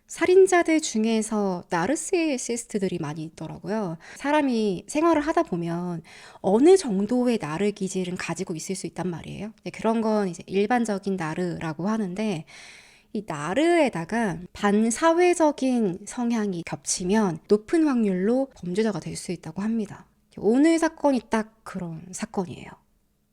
살인자들 중에서 나르시시스트들이 많이 있더라고요. 사람이 생활을 하다 보면 어느 정도의 나르 기질은 가지고 있을 수 있단 말이에요. 그런 건 이제 일반적인 나르라고 하는데, 이 나르에다가 반사회적인 성향이 겹치면 높은 확률로 범죄자가 될 수 있다고 합니다. 오늘 사건이 딱 그런 사건이에요.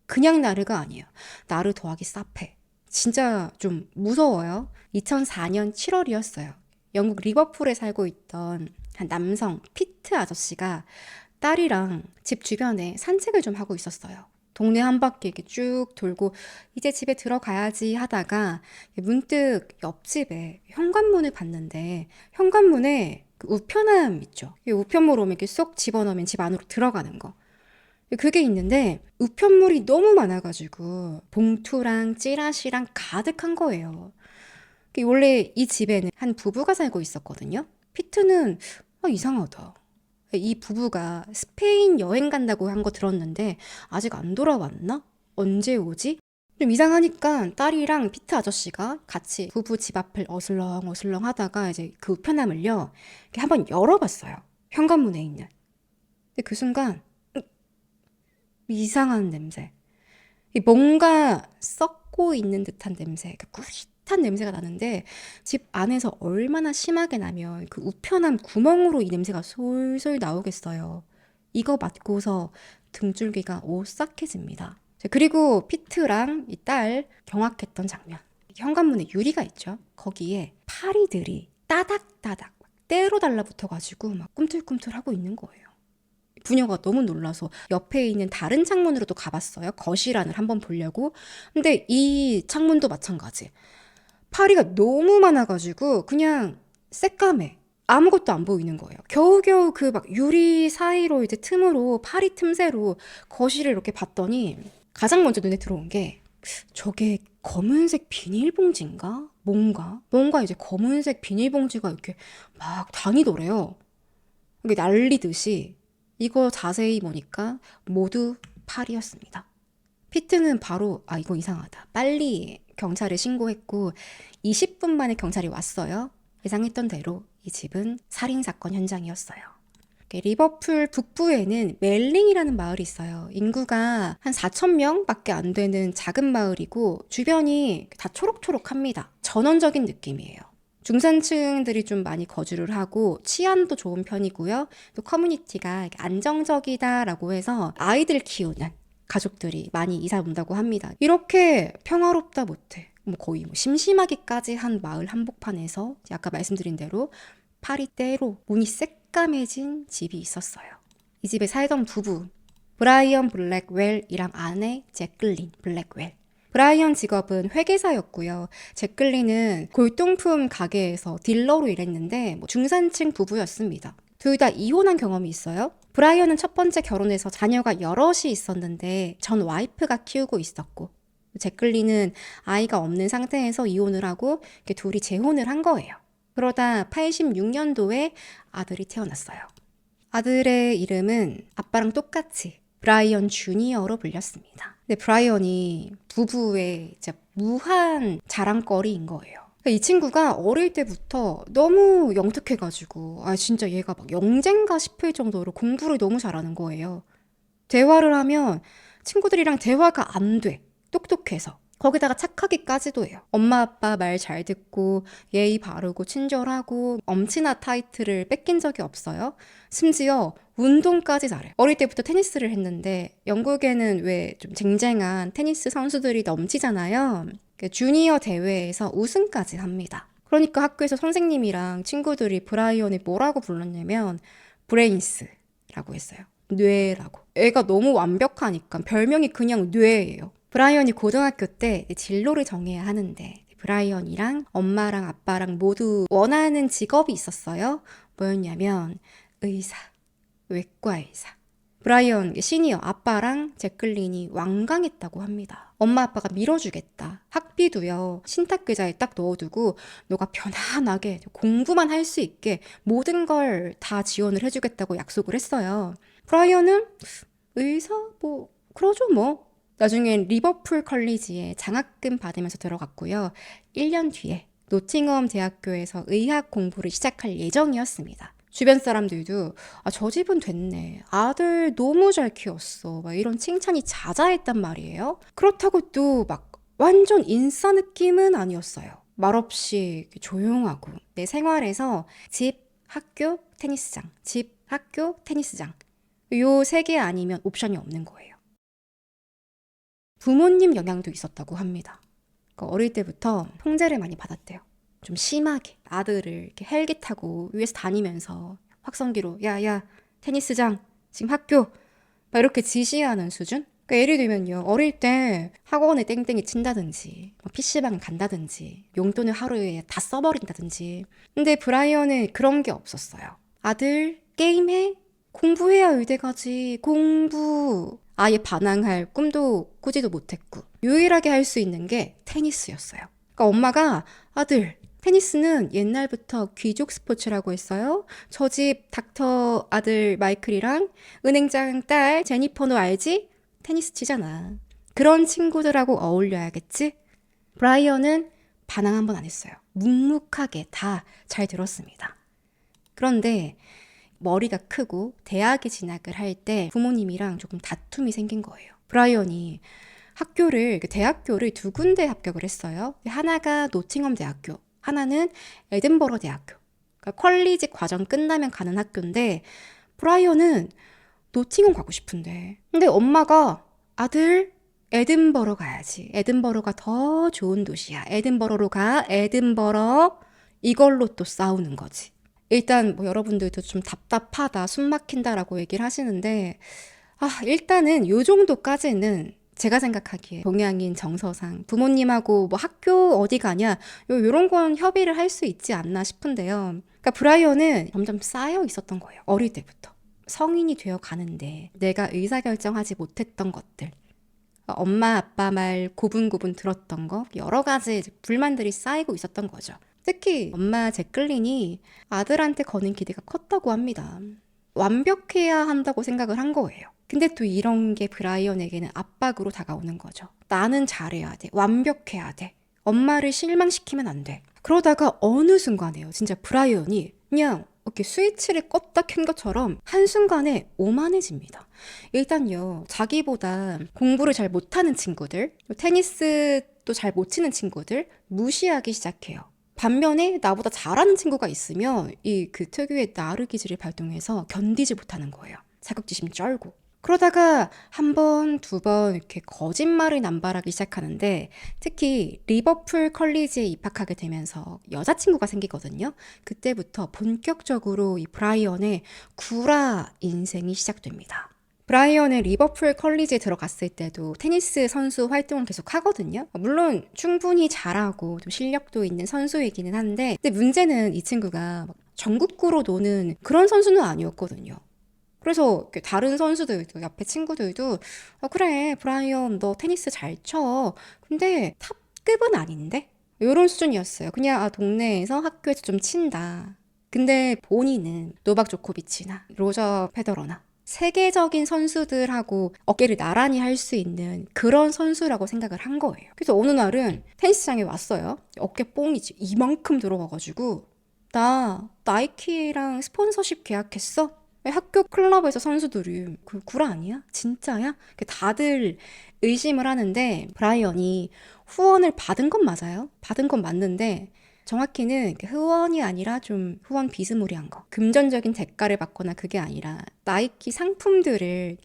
그냥 나르가 아니에요. 나르 더하기 사페. 진짜 좀 무서워요. 2004년 7월이었어요. 영국 리버풀에 살고 있던 한 남성 피트 아저씨가 딸이랑 집 주변에 산책을 좀 하고 있었어요. 동네 한 바퀴 이렇게 쭉 돌고 이제 집에 들어가야지 하다가 문득 옆집에 현관문을 봤는데, 현관문에 그 우편함 있죠. 이 우편물 오면 이렇게 쏙 집어넣으면 집 안으로 들어가는 거. 그게 있는데 우편물이 너무 많아가지고 봉투랑 찌라시랑 가득한 거예요. 원래 이 집에는 한 부부가 살고 있었거든요. 피트는 이상하다. 이 부부가 스페인 여행 간다고 한 거 들었는데 아직 안 돌아왔나? 언제 오지? 좀 이상하니까 딸이랑 피트 아저씨가 같이 부부 집 앞을 어슬렁 하다가 이제 그 우편함을요, 이렇게 한번 열어봤어요. 현관문에 있는. 근데 그 순간 이상한 냄새. 뭔가 썩고 있는 듯한 냄새, 그 꾸릿한 냄새가 나는데 집 안에서 얼마나 심하게 나면 그 우편함 구멍으로 이 냄새가 솔솔 나오겠어요. 이거 맡고서 등줄기가 오싹해집니다. 그리고 피트랑 이 딸 경악했던 장면. 현관문에 유리가 있죠. 거기에 파리들이 따닥따닥 때로 달라붙어가지고 막 꿈틀꿈틀 하고 있는 거예요. 부녀가 너무 놀라서 옆에 있는 다른 창문으로도 가봤어요. 거실 안을 한번 보려고. 근데 이 창문도 마찬가지. 파리가 너무 많아가지고 그냥 새까매. 아무것도 안 보이는 거예요. 겨우겨우 그 막 유리 사이로 이제 틈으로 파리 틈새로 거실을 이렇게 봤더니 가장 먼저 눈에 들어온 게 저게 검은색 비닐봉지인가? 뭔가 이제 검은색 비닐봉지가 이렇게 막 다니더래요. 이게 날리듯이. 이거 자세히 보니까 모두 팔이었습니다. 피트는 바로 이거 이상하다, 빨리 경찰에 신고했고 20분 만에 경찰이 왔어요. 예상했던 대로 이 집은 살인사건 현장이었어요. 리버풀 북부에는 멜링이라는 마을이 있어요. 인구가 한 4천 명밖에 안 되는 작은 마을이고 주변이 다 초록초록합니다. 전원적인 느낌이에요. 중산층들이 좀 많이 거주를 하고 치안도 좋은 편이고요. 또 커뮤니티가 안정적이다라고 해서 아이들 키우는 가족들이 많이 이사 온다고 합니다. 이렇게 평화롭다 못해 거의 심심하기까지 한 마을 한복판에서 아까 말씀드린 대로 파리떼로 문이 새까매진 집이 있었어요. 이 집에 살던 부부, 브라이언 블랙웰이랑 아내 제클린 블랙웰. 브라이언 직업은 회계사였고요. 제클린은 골동품 가게에서 딜러로 일했는데 중산층 부부였습니다. 둘 다 이혼한 경험이 있어요. 브라이언은 첫 번째 결혼해서 자녀가 여럿이 있었는데 전 와이프가 키우고 있었고, 제클린은 아이가 없는 상태에서 이혼을 하고 둘이 재혼을 한 거예요. 그러다 86년도에 아들이 태어났어요. 아들의 이름은 아빠랑 똑같이 브라이언 주니어로 불렸습니다. 근데 브라이언이 부부의 진짜 무한 자랑거리인 거예요. 이 친구가 어릴 때부터 너무 영특해가지고 진짜 얘가 막 영재인가 싶을 정도로 공부를 너무 잘하는 거예요. 대화를 하면 친구들이랑 대화가 안 돼. 똑똑해서. 거기다가 착하기까지도 해요. 엄마 아빠 말 잘 듣고 예의 바르고 친절하고 엄친아 타이틀을 뺏긴 적이 없어요. 심지어 운동까지 잘해요. 어릴 때부터 테니스를 했는데 영국에는 왜 좀 쟁쟁한 테니스 선수들이 넘치잖아요. 주니어 대회에서 우승까지 합니다. 그러니까 학교에서 선생님이랑 친구들이 브라이언이 뭐라고 불렀냐면 브레인스라고 했어요. 뇌라고. 애가 너무 완벽하니까 별명이 그냥 뇌예요. 브라이언이 고등학교 때 진로를 정해야 하는데 브라이언이랑 엄마랑 아빠랑 모두 원하는 직업이 있었어요. 뭐였냐면 의사, 외과 의사. 브라이언 시니어 아빠랑 제클린이 완강했다고 합니다. 엄마 아빠가 밀어주겠다. 학비도요, 신탁계좌에 딱 넣어두고 너가 편안하게 공부만 할 수 있게 모든 걸 다 지원을 해주겠다고 약속을 했어요. 브라이언은 의사? 그러죠 뭐. 나중엔 리버풀 컬리지에 장학금 받으면서 들어갔고요. 1년 뒤에 노팅엄 대학교에서 의학 공부를 시작할 예정이었습니다. 주변 사람들도 저 집은 됐네. 아들 너무 잘 키웠어. 막 이런 칭찬이 자자했단 말이에요. 그렇다고 또 막 완전 인싸 느낌은 아니었어요. 말없이 조용하고 내 생활에서 집, 학교, 테니스장, 집, 학교, 테니스장 요 세 개 아니면 옵션이 없는 거예요. 부모님 영향도 있었다고 합니다. 그러니까 어릴 때부터 통제를 많이 받았대요. 좀 심하게 아들을 이렇게 헬기 타고 위에서 다니면서 확성기로 야야 테니스장 지금 학교 막 이렇게 지시하는 수준? 그러니까 예를 들면요. 어릴 때 학원에 땡땡이 친다든지 PC방 간다든지 용돈을 하루에 다 써버린다든지 근데 브라이언은 그런 게 없었어요. 아들 게임해? 공부해야 의대 가지. 공부. 아예 반항할 꿈도 꾸지도 못했고 유일하게 할 수 있는 게 테니스였어요. 그러니까 엄마가 아들 테니스는 옛날부터 귀족 스포츠라고 했어요. 저 집 닥터 아들 마이클이랑 은행장 딸 제니퍼 너 알지? 테니스 치잖아. 그런 친구들하고 어울려야겠지? 브라이언은 반항 한 번 안 했어요. 묵묵하게 다 잘 들었습니다. 그런데 머리가 크고 대학에 진학을 할 때 부모님이랑 조금 다툼이 생긴 거예요. 브라이언이 대학교를 두 군데 합격을 했어요. 하나가 노팅엄 대학교, 하나는 에든버러 대학교. 그러니까 컬리지 과정 끝나면 가는 학교인데 브라이언은 노팅엄 가고 싶은데 근데 엄마가 아들 에든버러 가야지. 에든버러가 더 좋은 도시야. 에든버러로 가. 에든버러. 이걸로 또 싸우는 거지. 일단 뭐 여러분들도 좀 답답하다, 숨 막힌다라고 얘기를 하시는데 일단은 요 정도까지는 제가 생각하기에 동양인 정서상 부모님하고 뭐 학교 어디 가냐 요런 건 협의를 할 수 있지 않나 싶은데요. 그러니까 브라이언은 점점 쌓여 있었던 거예요. 어릴 때부터. 성인이 되어 가는데 내가 의사결정하지 못했던 것들 엄마 아빠 말 고분고분 들었던 거 여러 가지 불만들이 쌓이고 있었던 거죠. 특히 엄마 제클린이 아들한테 거는 기대가 컸다고 합니다. 완벽해야 한다고 생각을 한 거예요. 근데 또 이런 게 브라이언에게는 압박으로 다가오는 거죠. 나는 잘해야 돼. 완벽해야 돼. 엄마를 실망시키면 안 돼. 그러다가 어느 순간에요. 진짜 브라이언이 그냥 이렇게 스위치를 껐다 켠 것처럼 한순간에 오만해집니다. 일단요, 자기보다 공부를 잘 못하는 친구들, 테니스도 잘 못 치는 친구들 무시하기 시작해요. 반면에 나보다 잘하는 친구가 있으면 이 그 특유의 나르 기질을 발동해서 견디지 못하는 거예요. 자격지심 쩔고. 그러다가 한 번, 두 번 이렇게 거짓말을 남발하기 시작하는데 특히 리버풀 컬리지에 입학하게 되면서 여자친구가 생기거든요. 그때부터 본격적으로 이 브라이언의 구라 인생이 시작됩니다. 브라이언은 리버풀 컬리지에 들어갔을 때도 테니스 선수 활동을 계속 하거든요. 물론 충분히 잘하고 좀 실력도 있는 선수이기는 한데 근데 문제는 이 친구가 막 전국구로 노는 그런 선수는 아니었거든요. 그래서 다른 선수들도 옆에 친구들도 그래 브라이언 너 테니스 잘 쳐. 근데 탑급은 아닌데? 이런 수준이었어요. 그냥 동네에서 학교에서 좀 친다. 근데 본인은 노박 조코비치나 로저 페더러나 세계적인 선수들하고 어깨를 나란히 할 수 있는 그런 선수라고 생각을 한 거예요. 그래서 어느 날은 테니스장에 왔어요. 어깨 뽕이 이만큼 들어가가지고 나 나이키랑 스폰서십 계약했어? 학교 클럽에서 선수들이 그 구라 아니야? 진짜야? 다들 의심을 하는데 브라이언이 후원을 받은 건 맞아요. 받은 건 맞는데 정확히는 후원이 아니라 좀 후원 비스무리한 거. 금전적인 대가를 받거나 그게 아니라 나이키 상품들을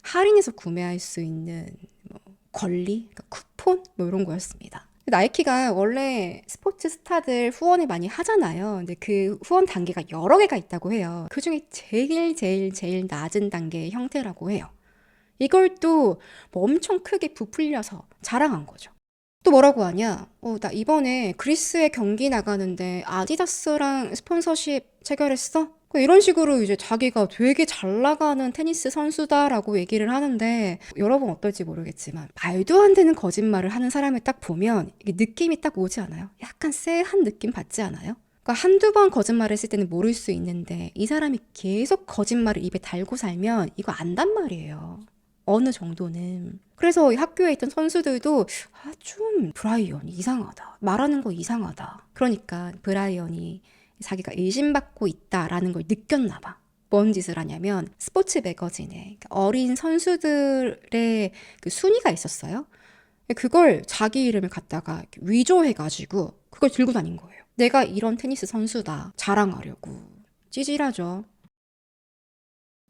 할인해서 구매할 수 있는 뭐 권리, 그러니까 쿠폰 뭐 이런 거였습니다. 나이키가 원래 스포츠 스타들 후원을 많이 하잖아요. 근데 그 후원 단계가 여러 개가 있다고 해요. 그 중에 제일 낮은 단계의 형태라고 해요. 이걸 또 뭐 엄청 크게 부풀려서 자랑한 거죠. 또 뭐라고 하냐? 나 이번에 그리스에 경기 나가는데 아디다스랑 스폰서십 체결했어? 이런 식으로 이제 자기가 되게 잘 나가는 테니스 선수다라고 얘기를 하는데 여러분 어떨지 모르겠지만 말도 안 되는 거짓말을 하는 사람을 딱 보면 이게 느낌이 딱 오지 않아요? 약간 쎄한 느낌 받지 않아요? 그러니까 한두 번 거짓말을 했을 때는 모를 수 있는데 이 사람이 계속 거짓말을 입에 달고 살면 이거 안단 말이에요. 어느 정도는. 그래서 이 학교에 있던 선수들도 좀 브라이언이 이상하다. 말하는 거 이상하다. 그러니까 브라이언이 자기가 의심받고 있다라는 걸 느꼈나 봐. 뭔 짓을 하냐면 스포츠 매거진에 어린 선수들의 그 순위가 있었어요. 그걸 자기 이름을 갖다가 위조해가지고 그걸 들고 다닌 거예요. 내가 이런 테니스 선수다 자랑하려고. 찌질하죠.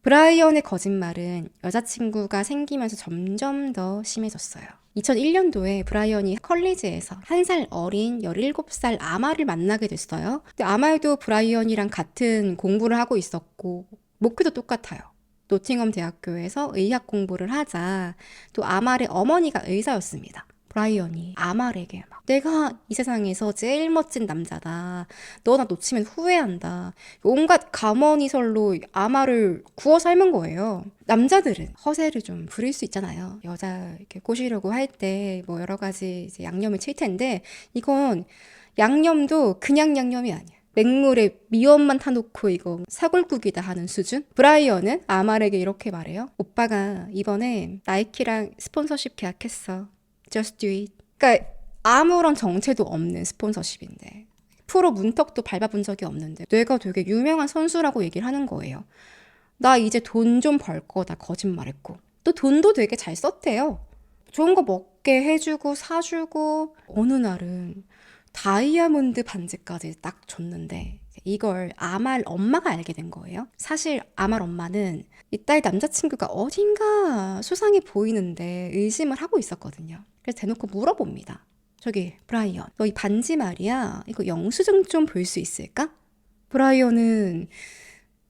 브라이언의 거짓말은 여자친구가 생기면서 점점 더 심해졌어요. 2001년도에 브라이언이 컬리지에서 1살 어린 17살 아마를 만나게 됐어요. 근데 아마도 브라이언이랑 같은 공부를 하고 있었고 목표도 똑같아요. 노팅엄 대학교에서 의학 공부를 하자. 또 아말의 어머니가 의사였습니다. 브라이언이 아말에게 막 내가 이 세상에서 제일 멋진 남자다. 너 나 놓치면 후회한다. 온갖 가머니설로 아말을 구워 삶은 거예요. 남자들은 허세를 좀 부릴 수 있잖아요. 여자 이렇게 꼬시려고 할 때 뭐 여러 가지 이제 양념을 칠 텐데 이건 양념도 그냥 양념이 아니야. 맹물에 미원만 타놓고 이거 사골국이다 하는 수준? 브라이언은 아말에게 이렇게 말해요. 오빠가 이번에 나이키랑 스폰서십 계약했어. Just do it. 그러니까 아무런 정체도 없는 스폰서십인데 프로 문턱도 밟아본 적이 없는데 내가 되게 유명한 선수라고 얘기를 하는 거예요. 나 이제 돈 좀 벌 거다 거짓말했고 또 돈도 되게 잘 썼대요. 좋은 거 먹게 해주고 사주고 어느 날은 다이아몬드 반지까지 딱 줬는데 이걸 아말 엄마가 알게 된 거예요. 사실 아말 엄마는 이 딸 남자친구가 어딘가 수상해 보이는데 의심을 하고 있었거든요. 그래서 대놓고 물어봅니다. 저기 브라이언, 너 이 반지 말이야. 이거 영수증 좀 볼 수 있을까? 브라이언은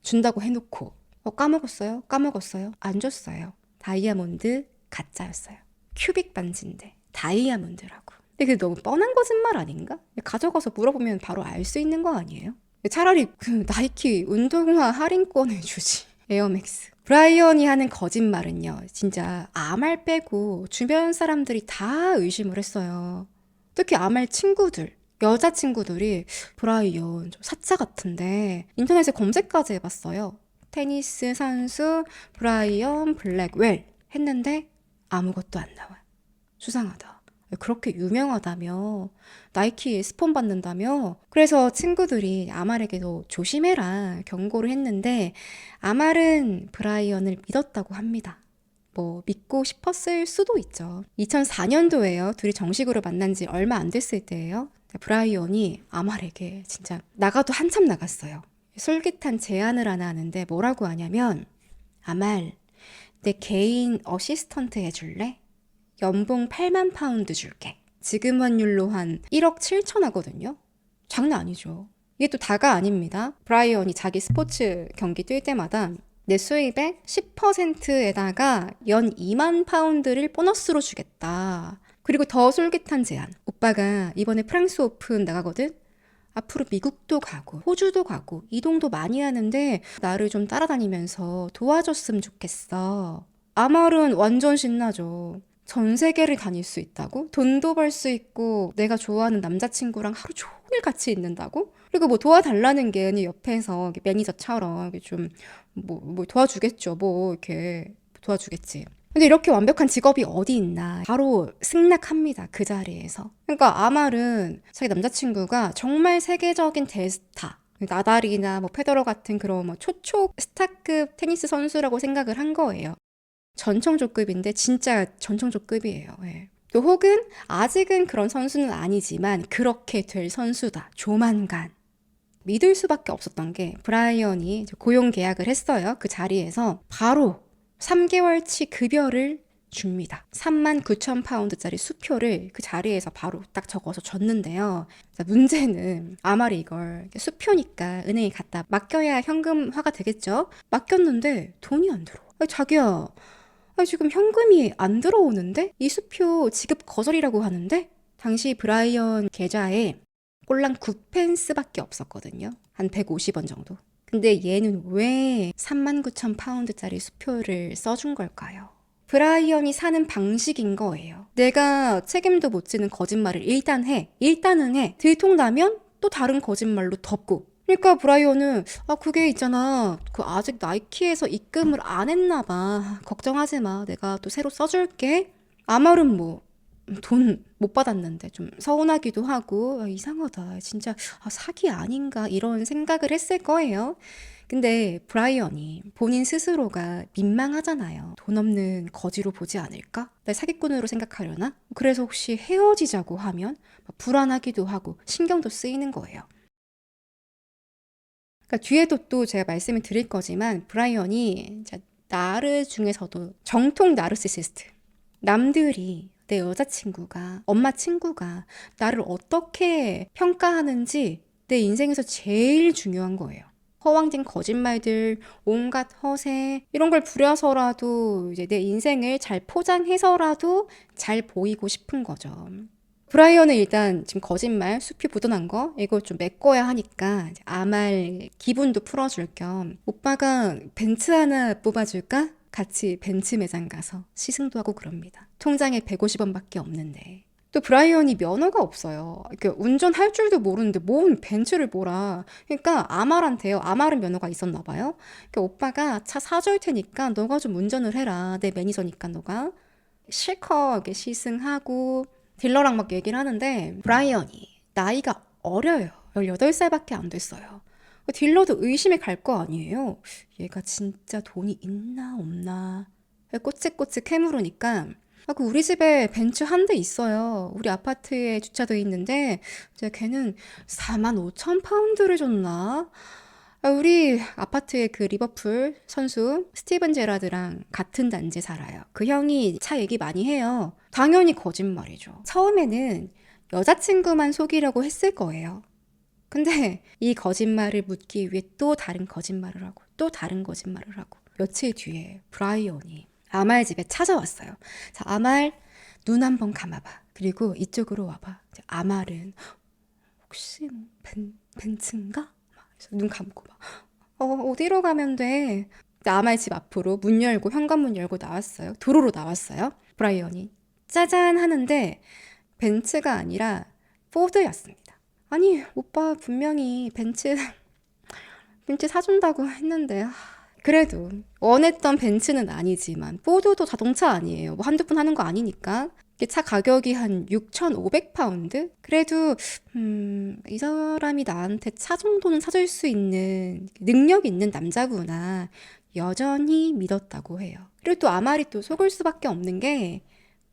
준다고 해놓고 까먹었어요? 까먹었어요? 안 줬어요. 다이아몬드 가짜였어요. 큐빅 반지인데 다이아몬드라고. 근데 그게 너무 뻔한 거짓말 아닌가? 가져가서 물어보면 바로 알 수 있는 거 아니에요? 차라리 그 나이키 운동화 할인권을 주지. 에어맥스. 브라이언이 하는 거짓말은요. 진짜 아말 빼고 주변 사람들이 다 의심을 했어요. 특히 아말 친구들. 여자친구들이 브라이언 좀 사짜 같은데 인터넷에 검색까지 해봤어요. 테니스 선수 브라이언 블랙웰 했는데 아무것도 안 나와요. 수상하다. 그렇게 유명하다며 나이키 스폰 받는다며 그래서 친구들이 아말에게도 조심해라 경고를 했는데 아말은 브라이언을 믿었다고 합니다. 뭐 믿고 싶었을 수도 있죠. 2004년도에요. 둘이 정식으로 만난 지 얼마 안 됐을 때예요. 브라이언이 아말에게 진짜 나가도 한참 나갔어요. 솔깃한 제안을 하나 하는데 뭐라고 하냐면 아말 내 개인 어시스턴트 해줄래? 연봉 8만 파운드 줄게. 지금 환율로 한 1억 7천 하거든요. 장난 아니죠. 이게 또 다가 아닙니다. 브라이언이 자기 스포츠 경기 뛸 때마다 내 수입의 10%에다가 연 2만 파운드를 보너스로 주겠다. 그리고 더 솔깃한 제안. 오빠가 이번에 프랑스 오픈 나가거든? 앞으로 미국도 가고 호주도 가고 이동도 많이 하는데 나를 좀 따라다니면서 도와줬으면 좋겠어. 아말은 완전 신나죠. 전 세계를 다닐 수 있다고? 돈도 벌 수 있고 내가 좋아하는 남자친구랑 하루 종일 같이 있는다고? 그리고 뭐 도와달라는 게 아니 옆에서 매니저처럼 좀 뭐 도와주겠죠. 뭐 이렇게 도와주겠지. 근데 이렇게 완벽한 직업이 어디 있나. 바로 승낙합니다. 그 자리에서. 그러니까 아말은 자기 남자친구가 정말 세계적인 대스타. 나달이나 뭐 페더러 같은 그런 뭐 초초 스타급 테니스 선수라고 생각을 한 거예요. 전청조급인데 진짜 전청조급이에요. 예. 또 혹은 아직은 그런 선수는 아니지만 그렇게 될 선수다. 조만간. 믿을 수밖에 없었던 게 브라이언이 고용 계약을 했어요. 그 자리에서 바로 3개월치 급여를 줍니다. 39,000파운드짜리 수표를 그 자리에서 바로 딱 적어서 줬는데요. 자, 문제는 아말이 이걸 수표니까 은행에 갖다 맡겨야 현금화가 되겠죠? 맡겼는데 돈이 안 들어와. 자기야, 지금 현금이 안 들어오는데? 이 수표 지급 거절이라고 하는데? 당시 브라이언 계좌에 꼴랑 9펜스밖에 없었거든요. 한 150원 정도. 근데 얘는 왜 39,000파운드짜리 수표를 써준 걸까요? 브라이언이 사는 방식인 거예요. 내가 책임도 못 지는 거짓말을 일단은 해. 들통나면 또 다른 거짓말로 덮고. 그러니까 브라이언은 그게 있잖아. 그 아직 나이키에서 입금을 안 했나 봐. 걱정하지 마. 내가 또 새로 써줄게. 아말은 뭐 돈 못 받았는데 좀 서운하기도 하고 이상하다. 진짜 사기 아닌가 이런 생각을 했을 거예요. 근데 브라이언이 본인 스스로가 민망하잖아요. 돈 없는 거지로 보지 않을까? 날 사기꾼으로 생각하려나? 그래서 혹시 헤어지자고 하면 막 불안하기도 하고 신경도 쓰이는 거예요. 그러니까 뒤에도 또 제가 말씀을 드릴 거지만 브라이언이 나르 중에서도 정통 나르시시스트. 남들이 내 여자친구가, 엄마 친구가 나를 어떻게 평가하는지 내 인생에서 제일 중요한 거예요. 허황된 거짓말들, 온갖 허세, 이런 걸 부려서라도 이제 내 인생을 잘 포장해서라도 잘 보이고 싶은 거죠. 브라이언은 일단 지금 거짓말, 숲이 묻어난 거 이거 좀 메꿔야 하니까 이제 아말 기분도 풀어줄 겸 오빠가 벤츠 하나 뽑아줄까? 같이 벤츠 매장 가서 시승도 하고 그럽니다. 통장에 150원밖에 없는데. 또 브라이언이 면허가 없어요. 운전할 줄도 모르는데 뭔 벤츠를 몰아. 그러니까 아말한테요. 아말은 면허가 있었나 봐요. 그러니까 오빠가 차 사줄 테니까 너가 좀 운전을 해라. 내 매니저니까 너가. 실컷 이렇게 시승하고 딜러랑 막 얘기를 하는데 브라이언이 나이가 어려요. 18살밖에 안 됐어요. 딜러도 의심이 갈 거 아니에요. 얘가 진짜 돈이 있나 없나. 꼬치꼬치 캐물으니까 우리 집에 벤츠 한 대 있어요. 우리 아파트에 주차돼 있는데 이제 걔는 4만 5천 파운드를 줬나? 우리 아파트에 그 리버풀 선수 스티븐 제라드랑 같은 단지에 살아요. 그 형이 차 얘기 많이 해요. 당연히 거짓말이죠. 처음에는 여자친구만 속이려고 했을 거예요. 근데 이 거짓말을 묻기 위해 또 다른 거짓말을 하고 또 다른 거짓말을 하고 며칠 뒤에 브라이언이 아말 집에 찾아왔어요. 자, 아말 눈 한번 감아봐. 그리고 이쪽으로 와봐. 아말은 혹시 뭐 벤츠인가? 눈 감고 막 어디로 가면 돼? 아말 집 앞으로 문 열고 현관문 열고 나왔어요. 도로로 나왔어요. 브라이언이 짜잔 하는데 벤츠가 아니라 포드였습니다. 아니 오빠 분명히 벤츠 사준다고 했는데 그래도 원했던 벤츠는 아니지만 포드도 자동차 아니에요. 뭐 한두 푼 하는 거 아니니까. 차 가격이 한 6,500파운드? 그래도 이 사람이 나한테 차 정도는 사줄 수 있는 능력 있는 남자구나. 여전히 믿었다고 해요. 그리고 또 아말이 또 속을 수밖에 없는 게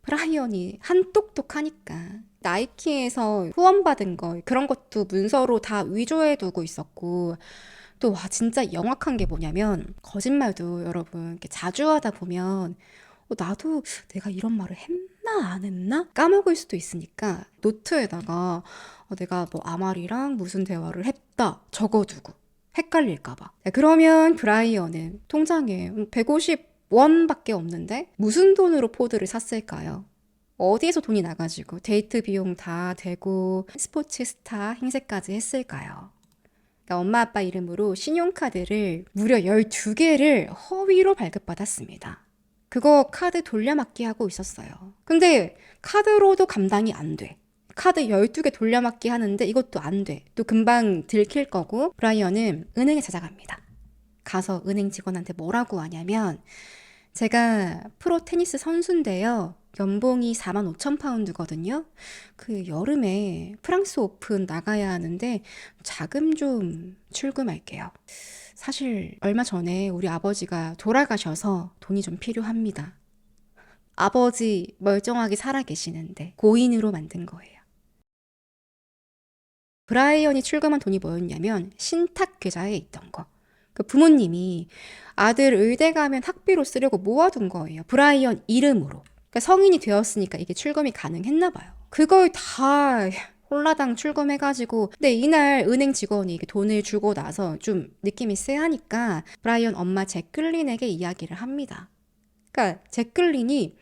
브라이언이 한똑똑하니까 나이키에서 후원받은 거 그런 것도 문서로 다 위조해 두고 있었고 또 진짜 영악한 게 뭐냐면 거짓말도 여러분 이렇게 자주 하다 보면 나도 내가 이런 말을 했나 안 했나 까먹을 수도 있으니까 노트에다가 내가 뭐 아말이랑 무슨 대화를 했다 적어두고 헷갈릴까 봐. 그러면 브라이언은 통장에 150원밖에 없는데 무슨 돈으로 포드를 샀을까요? 어디에서 돈이 나가지고 데이트 비용 다 되고 스포츠 스타 행세까지 했을까요? 그러니까 엄마 아빠 이름으로 신용카드를 무려 12개를 허위로 발급받았습니다. 그거 카드 돌려막기 하고 있었어요. 근데 카드로도 감당이 안 돼. 카드 12개 돌려막기 하는데 이것도 안 돼. 또 금방 들킬 거고 브라이언은 은행에 찾아갑니다. 가서 은행 직원한테 뭐라고 하냐면 제가 프로 테니스 선수인데요. 연봉이 4만 5천 파운드거든요. 그 여름에 프랑스 오픈 나가야 하는데 자금 좀 출금할게요. 사실 얼마 전에 우리 아버지가 돌아가셔서 돈이 좀 필요합니다. 아버지 멀쩡하게 살아계시는데 고인으로 만든 거예요. 브라이언이 출금한 돈이 뭐였냐면 신탁 계좌에 있던 거. 그 부모님이 아들 의대 가면 학비로 쓰려고 모아둔 거예요. 브라이언 이름으로. 그러니까 성인이 되었으니까 이게 출금이 가능했나 봐요. 그걸 다 홀라당 출금해가지고 근데 이날 은행 직원이 돈을 주고 나서 좀 느낌이 쎄하니까 브라이언 엄마 제클린에게 이야기를 합니다. 그러니까 제클린이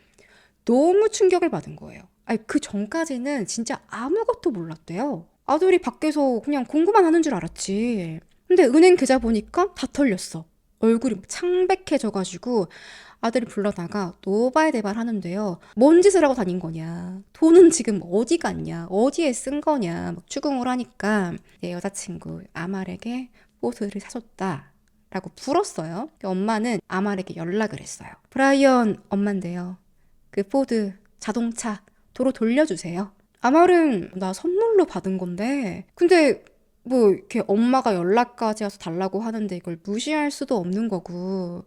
너무 충격을 받은 거예요. 아니, 그 전까지는 진짜 아무것도 몰랐대요. 아들이 밖에서 그냥 공부만 하는 줄 알았지. 근데 은행 계좌 보니까 다 털렸어. 얼굴이 창백해져가지고 아들이 불러다가 노발대발 하는데요. 뭔 짓을 하고 다닌 거냐. 돈은 지금 어디 갔냐. 어디에 쓴 거냐. 막 추궁을 하니까 내 여자친구 아말에게 포드를 사줬다. 라고 불었어요. 엄마는 아말에게 연락을 했어요. 브라이언 엄마인데요. 그 포드 자동차 도로 돌려주세요. 아말은 나 선물로 받은 건데 근데 뭐 이렇게 엄마가 연락까지 와서 달라고 하는데 이걸 무시할 수도 없는 거고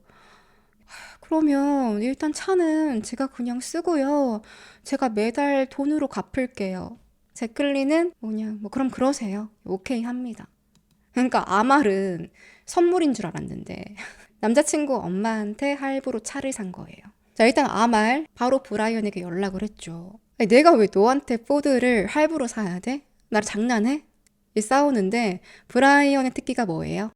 그러면 일단 차는 제가 그냥 쓰고요. 제가 매달 돈으로 갚을게요. 제클리는 뭐냐 뭐 그럼 그러세요. 오케이 합니다. 그러니까 아말은 선물인 줄 알았는데 남자친구 엄마한테 할부로 차를 산 거예요. 자, 일단 아말 바로 브라이언에게 연락을 했죠. 아니, 내가 왜 너한테 포드를 할부로 사야 돼? 나랑 장난해? 싸우는데 브라이언의 특기가 뭐예요?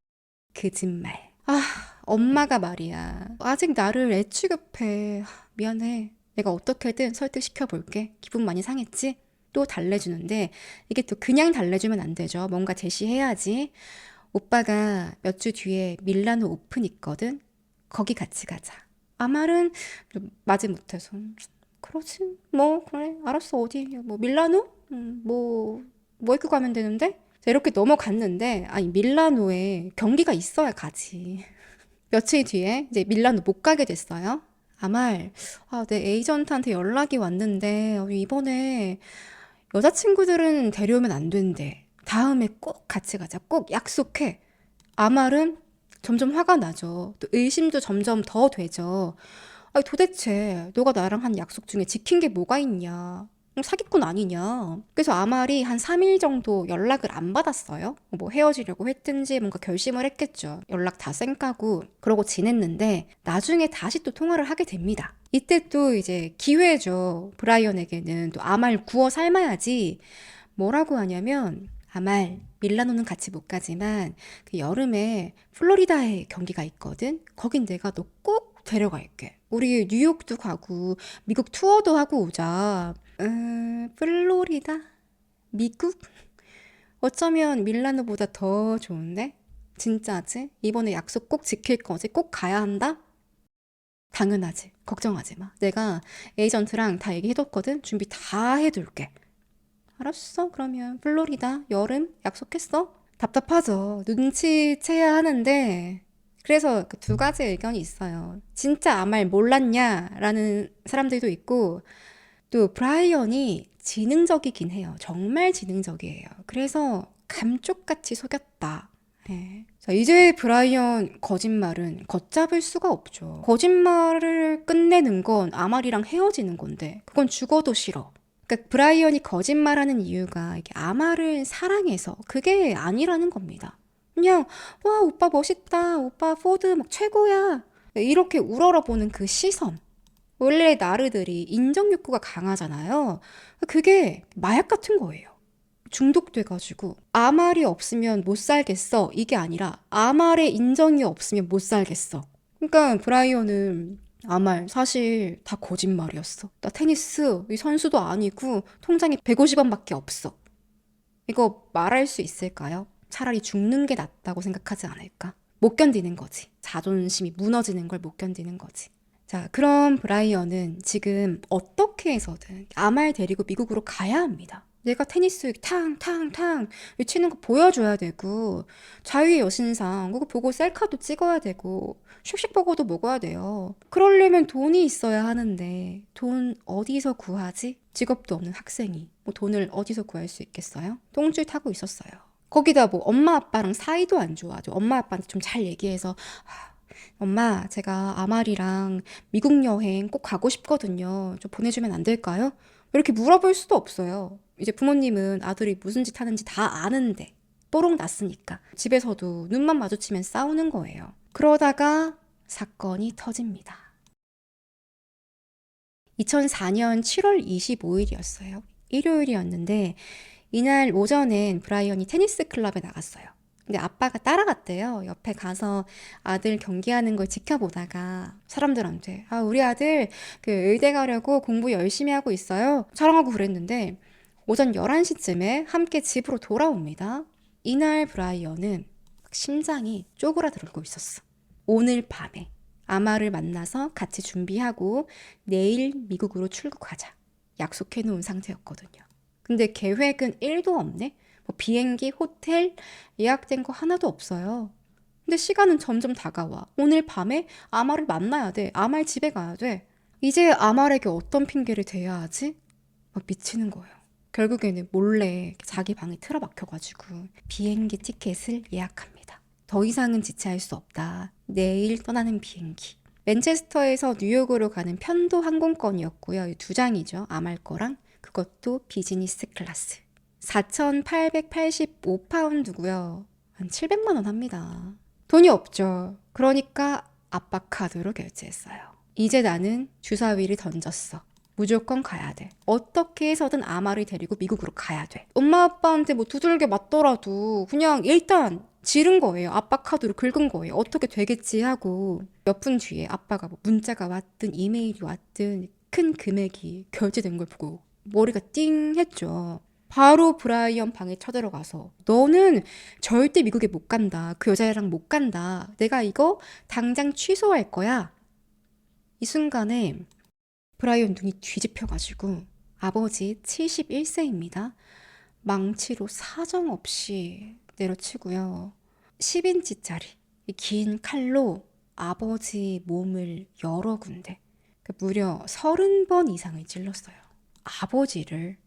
거짓말. 아, 엄마가 말이야. 아직 나를 애 취급해. 미안해. 내가 어떻게든 설득시켜 볼게. 기분 많이 상했지? 또 달래주는데 이게 또 그냥 달래주면 안 되죠. 뭔가 제시해야지. 오빠가 몇 주 뒤에 밀라노 오픈 있거든. 거기 같이 가자. 아말은 마지 못해서 그러지 뭐 그래 알았어 어디 뭐 밀라노? 뭐 입고 가면 되는데? 자, 이렇게 넘어갔는데 아니 밀라노에 경기가 있어야 가지. 며칠 뒤에 이제 밀라노 못 가게 됐어요. 아말 내 에이전트한테 연락이 왔는데 이번에 여자친구들은 데려오면 안 된대. 다음에 꼭 같이 가자. 꼭 약속해. 아말은 점점 화가 나죠. 또 의심도 점점 더 되죠. 아니, 도대체 너가 나랑 한 약속 중에 지킨 게 뭐가 있냐? 사기꾼 아니냐? 그래서 아말이 한 3일 정도 연락을 안 받았어요. 뭐 헤어지려고 했든지 뭔가 결심을 했겠죠. 연락 다 쌩까고 그러고 지냈는데 나중에 다시 또 통화를 하게 됩니다. 이때 또 이제 기회죠. 브라이언에게는 또 아말 구워 삶아야지. 뭐라고 하냐면 아말 밀라노는 같이 못 가지만 그 여름에 플로리다에 경기가 있거든. 거긴 내가 너 꼭 데려갈게. 우리 뉴욕도 가고 미국 투어도 하고 오자. 플로리다? 미국? 어쩌면 밀라노보다 더 좋은데? 진짜지? 이번에 약속 꼭 지킬 거지? 꼭 가야 한다? 당연하지. 걱정하지 마. 내가 에이전트랑 다 얘기해뒀거든. 준비 다 해둘게. 알았어. 그러면 플로리다 여름 약속했어? 답답하죠. 눈치채야 하는데 그래서 그 두 가지 의견이 있어요. 진짜 아무 말 몰랐냐라는 사람들도 있고 또 브라이언이 지능적이긴 해요. 정말 지능적이에요. 그래서 감쪽같이 속였다. 네. 자, 이제 브라이언 거짓말은 걷잡을 수가 없죠. 거짓말을 끝내는 건 아말이랑 헤어지는 건데 그건 죽어도 싫어. 그러니까 브라이언이 거짓말하는 이유가 이게 아말을 사랑해서 그게 아니라는 겁니다. 그냥 와 오빠 멋있다 오빠 포드 막 최고야 이렇게 우러러보는 그 시선 원래 나르들이 인정 욕구가 강하잖아요. 그게 마약 같은 거예요. 중독돼가지고 아말이 없으면 못 살겠어 이게 아니라 아말의 인정이 없으면 못 살겠어. 그러니까 브라이언은 아말 사실 다 거짓말이었어. 나 테니스 이 선수도 아니고 통장에 150원밖에 없어. 이거 말할 수 있을까요? 차라리 죽는 게 낫다고 생각하지 않을까? 못 견디는 거지. 자존심이 무너지는 걸 못 견디는 거지. 자, 그럼 브라이언은 지금 어떻게 해서든 아말 데리고 미국으로 가야 합니다. 내가 테니스 탕탕탕 치는 거 보여줘야 되고 자유의 여신상 그거 보고 셀카도 찍어야 되고 쉑쉑버거도 먹어야 돼요. 그러려면 돈이 있어야 하는데 돈 어디서 구하지? 직업도 없는 학생이 뭐 돈을 어디서 구할 수 있겠어요? 똥줄 타고 있었어요. 거기다 뭐 엄마 아빠랑 사이도 안 좋아. 엄마 아빠한테 좀 잘 얘기해서 엄마 제가 아말이랑 미국 여행 꼭 가고 싶거든요. 좀 보내주면 안 될까요? 이렇게 물어볼 수도 없어요. 이제 부모님은 아들이 무슨 짓 하는지 다 아는데 뽀록 났으니까 집에서도 눈만 마주치면 싸우는 거예요. 그러다가 사건이 터집니다. 2004년 7월 25일이었어요. 일요일이었는데 이날 오전엔 브라이언이 테니스 클럽에 나갔어요. 근데 아빠가 따라갔대요. 옆에 가서 아들 경기하는 걸 지켜보다가 사람들한테 우리 아들 그 의대 가려고 공부 열심히 하고 있어요. 자랑하고 그랬는데 오전 11시쯤에 함께 집으로 돌아옵니다. 이날 브라이언은 심장이 쪼그라들고 있었어. 오늘 밤에 아마를 만나서 같이 준비하고 내일 미국으로 출국하자 약속해 놓은 상태였거든요. 근데 계획은 1도 없네? 뭐 비행기, 호텔 예약된 거 하나도 없어요. 근데 시간은 점점 다가와. 오늘 밤에 아마를 만나야 돼. 아마의 집에 가야 돼. 이제 아말에게 어떤 핑계를 대야 하지? 막 미치는 거예요. 결국에는 몰래 자기 방에 틀어박혀가지고 비행기 티켓을 예약합니다. 더 이상은 지체할 수 없다. 내일 떠나는 비행기. 맨체스터에서 뉴욕으로 가는 편도 항공권이었고요. 2장이죠. 아말 거랑. 그것도 비즈니스 클래스. 4,885파운드고요. 한 700만 원 합니다. 돈이 없죠. 그러니까 아빠 카드로 결제했어요. 이제 나는 주사위를 던졌어. 무조건 가야 돼. 어떻게 해서든 아마를 데리고 미국으로 가야 돼. 엄마 아빠한테 뭐 두들겨 맞더라도 그냥 일단 지른 거예요. 아빠 카드로 긁은 거예요. 어떻게 되겠지 하고 몇 분 뒤에 아빠가 뭐 문자가 왔든 이메일이 왔든 큰 금액이 결제된 걸 보고 머리가 띵 했죠. 바로 브라이언 방에 쳐들어가서 너는 절대 미국에 못 간다. 그 여자애랑 못 간다. 내가 이거 당장 취소할 거야. 이 순간에 브라이언 눈이 뒤집혀가지고 아버지 71세입니다. 망치로 사정없이 내려치고요. 10인치짜리 긴 칼로 아버지 몸을 여러 군데 무려 30번 이상을 찔렀어요. 아버지를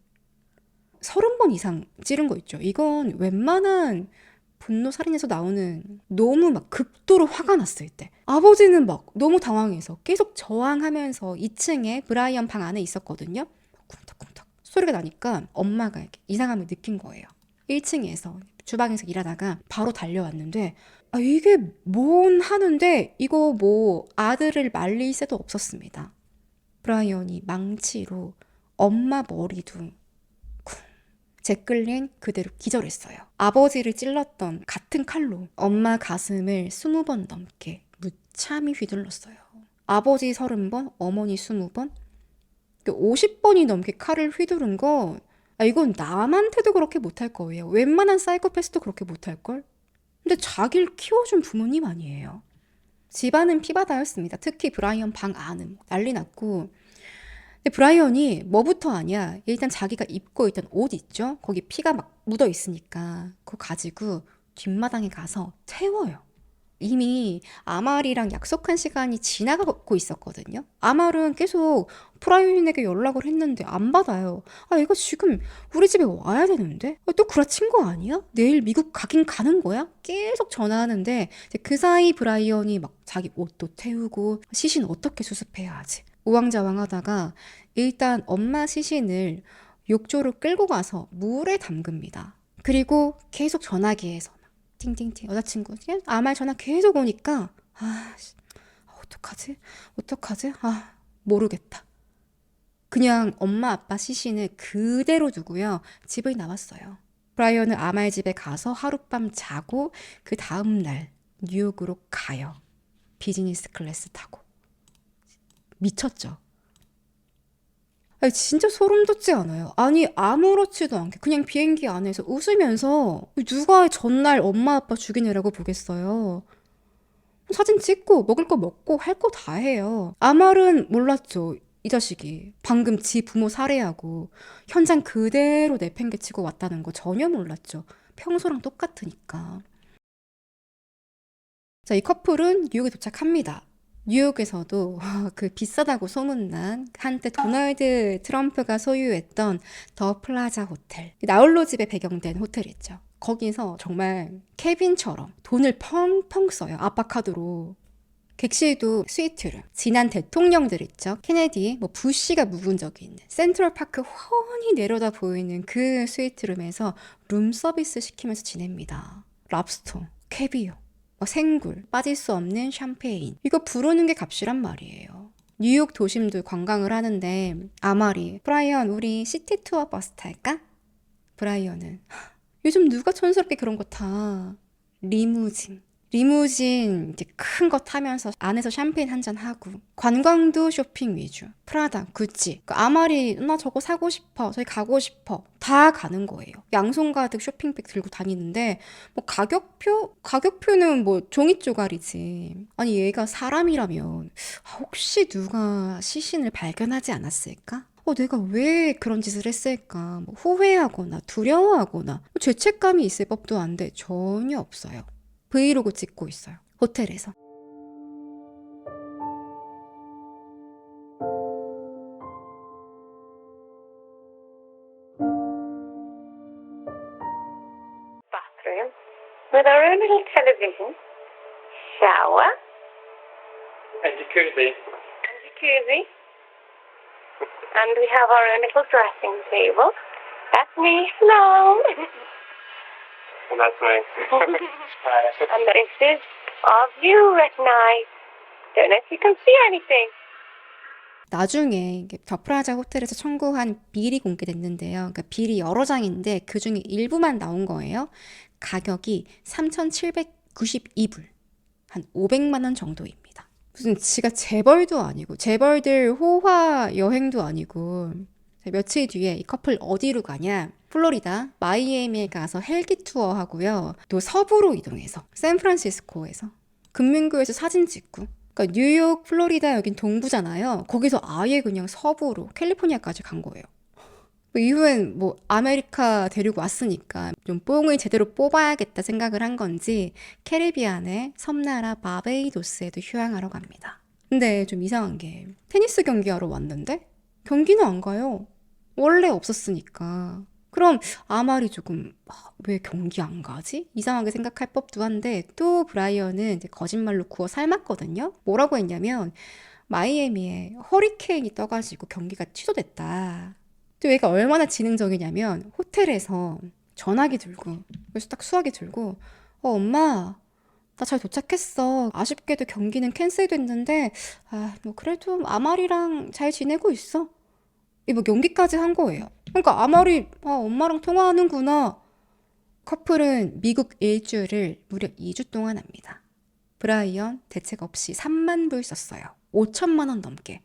30번 이상 찌른 거 있죠. 이건 웬만한 분노 살인에서 나오는 너무 막 극도로 화가 났을 때 아버지는 막 너무 당황해서 계속 저항하면서 2층에 브라이언 방 안에 있었거든요. 쿵탁쿵탁 소리가 나니까 엄마가 이렇게 이상함을 느낀 거예요. 1층에서 주방에서 일하다가 바로 달려왔는데 이게 뭔 하는데 이거 뭐 아들을 말릴 새도 없었습니다. 브라이언이 망치로 엄마 머리도 제클린 그대로 기절했어요. 아버지를 찔렀던 같은 칼로 엄마 가슴을 20번 넘게 무참히 휘둘렀어요. 아버지 30번, 어머니 20번, 50번이 넘게 칼을 휘두른 거 이건 남한테도 그렇게 못할 거예요. 웬만한 사이코패스도 그렇게 못할걸? 근데 자기를 키워준 부모님 아니에요. 집안은 피바다였습니다. 특히 브라이언 방 안은 난리 났고 근데 브라이언이 뭐부터 하냐? 일단 자기가 입고 있던 옷 있죠? 거기 피가 막 묻어 있으니까 그거 가지고 뒷마당에 가서 태워요. 이미 아말이랑 약속한 시간이 지나가고 있었거든요. 아말은 계속 브라이언에게 연락을 했는데 안 받아요. 이거 지금 우리 집에 와야 되는데? 또 구라친 거 아니야? 내일 미국 가긴 가는 거야? 계속 전화하는데 그 사이 브라이언이 막 자기 옷도 태우고 시신 어떻게 수습해야 하지? 우왕좌왕하다가 일단 엄마 시신을 욕조로 끌고 가서 물에 담급니다. 그리고 계속 전화기에서 막 팅팅팅 여자친구 아말 전화 계속 오니까 어떡하지? 어떡하지? 모르겠다. 그냥 엄마 아빠 시신을 그대로 두고요. 집을 나왔어요. 브라이언은 아말 집에 가서 하룻밤 자고 그 다음날 뉴욕으로 가요. 비즈니스 클래스 타고. 미쳤죠. 진짜 소름 돋지 않아요? 아니 아무렇지도 않게 그냥 비행기 안에서 웃으면서 누가 전날 엄마 아빠 죽이느라고 보겠어요. 사진 찍고 먹을 거 먹고 할 거 다 해요. 아말은 몰랐죠. 이 자식이 방금 지 부모 살해하고 현장 그대로 내팽개치고 왔다는 거 전혀 몰랐죠. 평소랑 똑같으니까. 자, 이 커플은 뉴욕에 도착합니다. 뉴욕에서도 그 비싸다고 소문난 한때 도널드 트럼프가 소유했던 더 플라자 호텔, 나홀로 집에 배경된 호텔이죠. 거기서 정말 케빈처럼 돈을 펑펑 써요. 아빠 카드로. 객실도 스위트룸, 지난 대통령들 있죠. 케네디, 부시가 묵은 적이 있는 센트럴파크 훤히 내려다 보이는 그 스위트룸에서 룸서비스 시키면서 지냅니다. 랍스터, 캐비어, 생굴, 빠질 수 없는 샴페인. 이거 부르는 게 값이란 말이에요. 뉴욕 도심도 관광을 하는데 아말이 브라이언 우리 시티 투어 버스 탈까? 브라이언은 요즘 누가 촌스럽게 그런 거 타. 리무진 리무진 이제 큰 거 타면서 안에서 샴페인 한 잔 하고 관광도 쇼핑 위주. 프라다, 구찌. 그 아마리 나 저거 사고 싶어. 저기 가고 싶어. 다 가는 거예요. 양손 가득 쇼핑백 들고 다니는데 뭐 가격표는 뭐 종이 쪼가리지. 아니 얘가 사람이라면 혹시 누가 시신을 발견하지 않았을까? 내가 왜 그런 짓을 했을까? 뭐 후회하거나 두려워하거나 뭐 죄책감이 있을 법도 한데 전혀 없어요. 브이로그 찍고 있어요. 호텔에서. bathroom with our own little television, shower, And jacuzzi. and jacuzzi. And we have our own little dressing table. That's me. Hello. And that's me. And this is our view at night. Don't know if you can see anything. 나중에 이게 더프라자 호텔에서 청구한 빌이 공개됐는데요. 그러니까 빌이 여러 장인데 그 중에 일부만 나온 거예요. 가격이 3,792불. 한 500만 원 정도입니다. 무슨 지가 재벌도 아니고 재벌들 호화 여행도 아니고 며칠 뒤에 이 커플 어디로 가냐? 플로리다 마이애미에 가서 헬기 투어 하고요. 또 서부로 이동해서 샌프란시스코에서 금문교에서 사진 찍고 그러니까 뉴욕, 플로리다 여긴 동부잖아요. 거기서 아예 그냥 서부로 캘리포니아까지 간 거예요. 이후엔 뭐 아메리카 데리고 왔으니까 좀 뽕을 제대로 뽑아야겠다 생각을 한 건지 캐리비안의 섬나라 바베이도스에도 휴양하러 갑니다. 근데 좀 이상한 게 테니스 경기하러 왔는데 경기는 안 가요. 원래 없었으니까. 그럼 아말이 조금 왜 경기 안 가지? 이상하게 생각할 법도 한데 또 브라이언은 이제 거짓말로 구워 삶았거든요. 뭐라고 했냐면 마이애미에 허리케인이 떠가지고 경기가 취소됐다. 또 얘가 얼마나 지능적이냐면 호텔에서 전화기 들고 그래서 딱 수화기 들고 엄마 나 잘 도착했어. 아쉽게도 경기는 캔슬됐는데 뭐 그래도 아말이랑 잘 지내고 있어. 이거 연기까지 한 거예요. 그러니까 아말이 엄마랑 통화하는구나. 커플은 미국 일주를 무려 2주 동안 합니다. 브라이언 대책 없이 3만 불 썼어요. 5천만 원 넘게.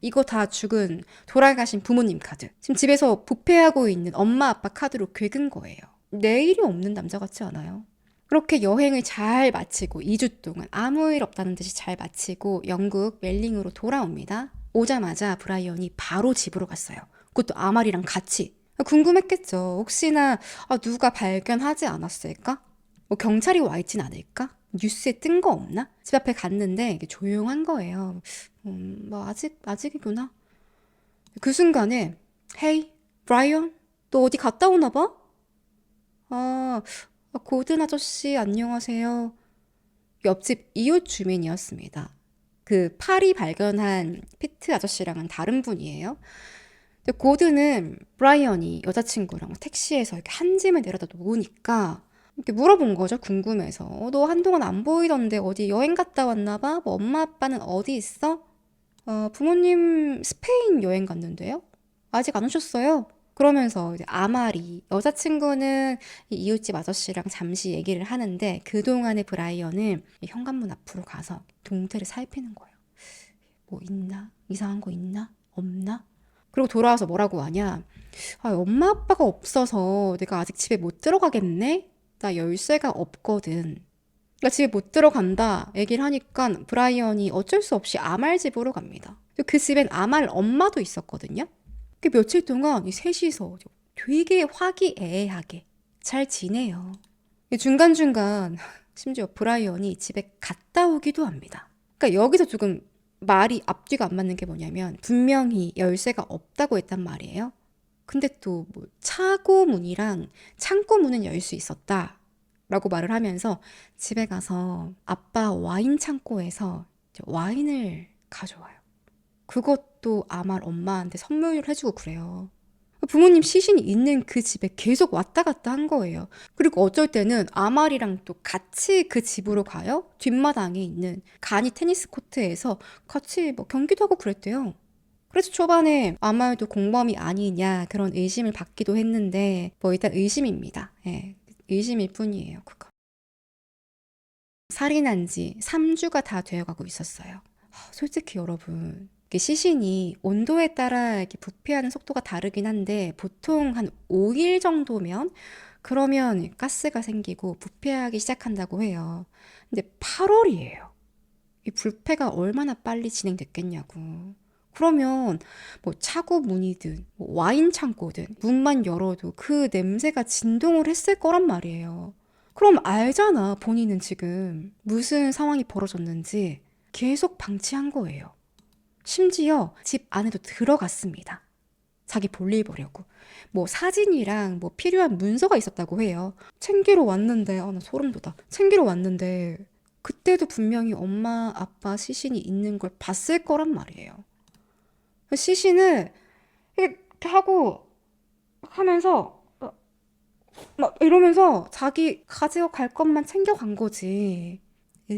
이거 다 죽은 돌아가신 부모님 카드. 지금 집에서 부패하고 있는 엄마 아빠 카드로 긁은 거예요. 내일이 없는 남자 같지 않아요? 그렇게 여행을 잘 마치고 2주 동안 아무 일 없다는 듯이 잘 마치고 영국 웰링으로 돌아옵니다. 오자마자 브라이언이 바로 집으로 갔어요. 그것도 아말이랑 같이. 궁금했겠죠. 혹시나 누가 발견하지 않았을까? 뭐 경찰이 와 있진 않을까? 뉴스에 뜬 거 없나? 집 앞에 갔는데 이게 조용한 거예요. 뭐 아직이구나. 그 순간에 헤이, 브라이언, 너 어디 갔다 오나 봐? 고든 아저씨 안녕하세요. 옆집 이웃 주민이었습니다. 그 파리 발견한 피트 아저씨랑은 다른 분이에요. 근데 고든은 브라이언이 여자친구랑 택시에서 이렇게 한 짐을 내려다 놓으니까 이렇게 물어본 거죠. 궁금해서. 너 한동안 안 보이던데 어디 여행 갔다 왔나 봐? 뭐 엄마 아빠는 어디 있어? 부모님 스페인 여행 갔는데요? 아직 안 오셨어요? 그러면서 이제 아말이 여자친구는 이 이웃집 아저씨랑 잠시 얘기를 하는데 그동안의 브라이언은 이 현관문 앞으로 가서 동태를 살피는 거예요. 뭐 있나? 이상한 거 있나? 없나? 그리고 돌아와서 뭐라고 하냐? 엄마 아빠가 없어서 내가 아직 집에 못 들어가겠네? 나 열쇠가 없거든. 그러니까 집에 못 들어간다 얘기를 하니까 브라이언이 어쩔 수 없이 아말 집으로 갑니다. 그 집엔 아말 엄마도 있었거든요. 그 며칠 동안 이 셋이서 되게 화기애애하게 잘 지내요. 중간중간 심지어 브라이언이 집에 갔다 오기도 합니다. 그러니까 여기서 조금 말이 앞뒤가 안 맞는 게 뭐냐면 분명히 열쇠가 없다고 했단 말이에요. 근데 또 뭐 차고 문이랑 창고 문은 열 수 있었다 라고 말을 하면서 집에 가서 아빠 와인 창고에서 와인을 가져와요. 그것도 아말 엄마한테 선물을 해주고 그래요. 부모님 시신이 있는 그 집에 계속 왔다 갔다 한 거예요. 그리고 어쩔 때는 아말이랑 또 같이 그 집으로 가요. 뒷마당에 있는 가니 테니스 코트에서 같이 뭐 경기도 하고 그랬대요. 그래서 초반에 아말도 공범이 아니냐 그런 의심을 받기도 했는데 뭐 일단 의심입니다. 예, 의심일 뿐이에요. 그거. 살인한 지 3주가 다 되어가고 있었어요. 솔직히 여러분, 이게 시신이 온도에 따라 이렇게 부패하는 속도가 다르긴 한데 보통 한 5일 정도면 그러면 가스가 생기고 부패하기 시작한다고 해요. 근데 8월이에요. 이 불패가 얼마나 빨리 진행됐겠냐고. 그러면 뭐 차고 문이든 뭐 와인 창고든 문만 열어도 그 냄새가 진동을 했을 거란 말이에요. 그럼 알잖아, 본인은 지금 무슨 상황이 벌어졌는지. 계속 방치한 거예요. 심지어 집 안에도 들어갔습니다. 자기 볼일 보려고. 뭐 사진이랑 뭐 필요한 문서가 있었다고 해요. 챙기러 왔는데, 나 소름 돋아. 챙기러 왔는데 그때도 분명히 엄마, 아빠 시신이 있는 걸 봤을 거란 말이에요. 시신을 이렇게 하고 하면서 막 이러면서 자기 가져갈 것만 챙겨간 거지. 으,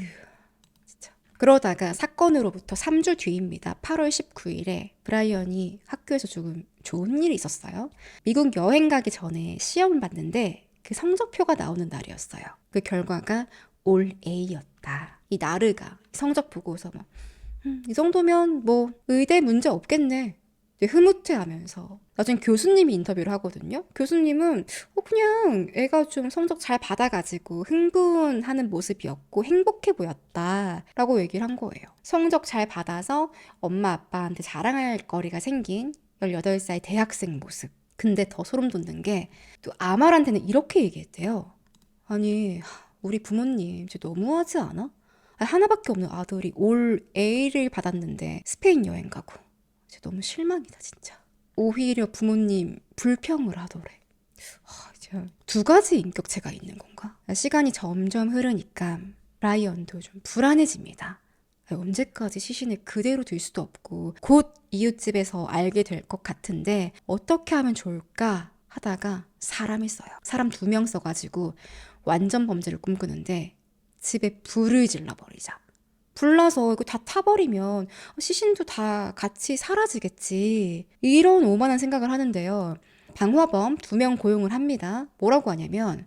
진짜. 그러다가 사건으로부터 3주 뒤입니다. 8월 19일에 브라이언이 학교에서 조금 좋은 일이 있었어요. 미국 여행 가기 전에 시험을 봤는데 그 성적표가 나오는 날이었어요. 그 결과가 올 A였다. 이 나르가 성적 보고서 막 이 정도면 뭐 의대 문제 없겠네. 흐뭇해하면서 나중에 교수님이 인터뷰를 하거든요. 교수님은 그냥 애가 좀 성적 잘 받아가지고 흥분하는 모습이었고 행복해 보였다라고 얘기를 한 거예요. 성적 잘 받아서 엄마 아빠한테 자랑할 거리가 생긴 18살 대학생 모습. 근데 더 소름 돋는 게 또 아말한테는 이렇게 얘기했대요. 아니 우리 부모님 진짜 너무하지 않아? 하나밖에 없는 아들이 올 A를 받았는데 스페인 여행 가고 진짜 너무 실망이다 진짜. 오히려 부모님 불평을 하더래. 진짜 두 가지 인격체가 있는 건가? 시간이 점점 흐르니까 브라이언도 좀 불안해집니다. 언제까지 시신을 그대로 둘 수도 없고 곧 이웃집에서 알게 될 것 같은데 어떻게 하면 좋을까 하다가 사람을 써요. 사람 2명 써가지고 완전 범죄를 꿈꾸는데 집에 불을 질러버리자. 불나서 이거 다 타버리면 시신도 다 같이 사라지겠지. 이런 오만한 생각을 하는데요. 방화범 2명 고용을 합니다. 뭐라고 하냐면